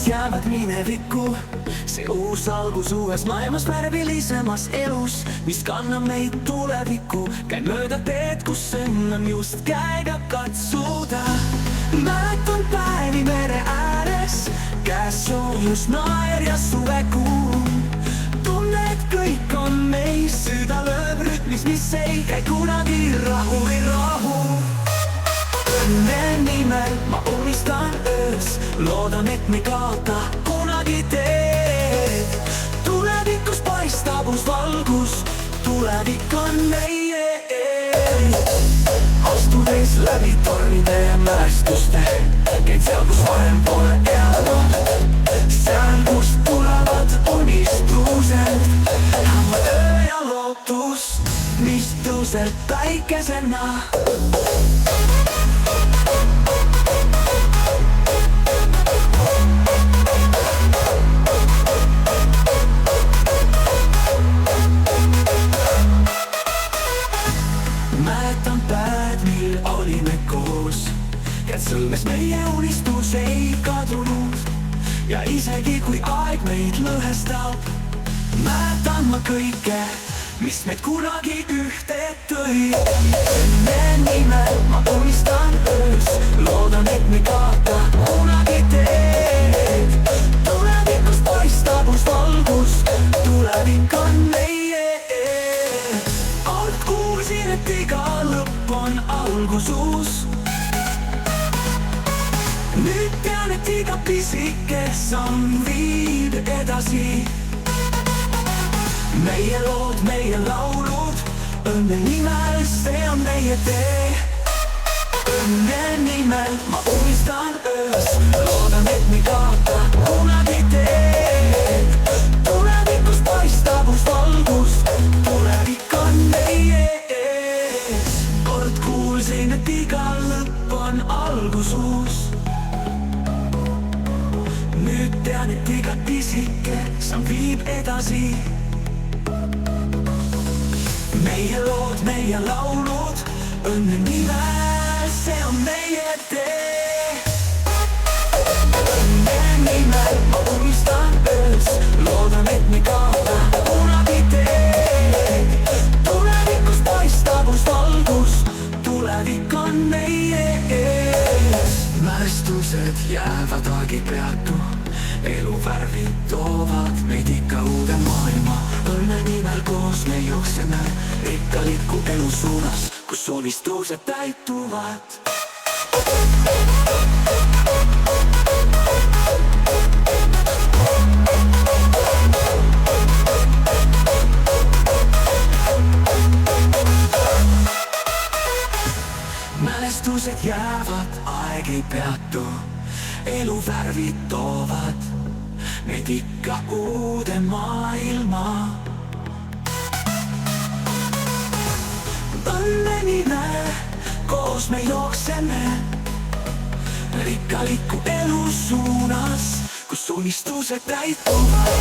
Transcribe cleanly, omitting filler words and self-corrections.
jäävad minevikku. See uus algus uues maailmas, värvilisemas elus, mis kannab meid tulevikku. Käin mööda teed, kus õnn on just käega katsuda. Mäletan päevi mere ääres, käes soojus, naer ja suvekuu. Tunne, et kõik on meis, süda lööb rütmis, mis ei käi kunagi rahu ei rahu. Õnne nimel ma unistan öös, loodan, et me ei kaota kunagi teed. Tulevikus paistab uus valgus, tulevik on meie ees. Astudes läbi tormide ja mälestuste, käin seal, kus varem pole elanud. Seal, kust tulevad unistused, hamvad öö ja lootus, mis tõuseb päikesena. Mäletan päev, mil olime koos, käed sõlmes, meie unistus ei kadunud. Ja isegi kui aeg meid lõhestab, mäletan ma kõike, mis meid kunagi ühte tõi. Õnne nimel ma unistan öös, loodan, et me ei kaota kunagi teed. Tulevikus paistab uus valgus, tulevik on meie ees. Kord kuulsin, et iga lõpp on algus uus. Nüüd tean, et iga pisike samm viib edasi. Meie lood, meie laulud, õnne nimel, see on meie tee. Õnne nimel ma unistan öös, loodan, et me ei kaota kunagi teed. Tulevikus paistab uus valgus, tulevik on meie ees. Kord kuulsin, et iga lõpp on algus uus. Nüüd tean, et iga pisike samm viib edasi. Meie lood, meie laulud, õnne nimel, see on meie tee. Õnne nimel ma unistan öös, loodan, et me ei kaota kunagi teed. Tulevikus paistab uus valgus, tulevik on meie ees. Mälestused jäävad aegipeatu, elu värvid toovad meid ikka uude maailma. Õnne nimel koos me jookseme rikkaliku elu suunas, kus unistused täituvad. Mälestused jäävad, aeg ei peatu, elu värvid toovad meid ikka uude maailma. Õnne nimel koos me jookseme rikkaliku elu suunas, kus unistused täituvad.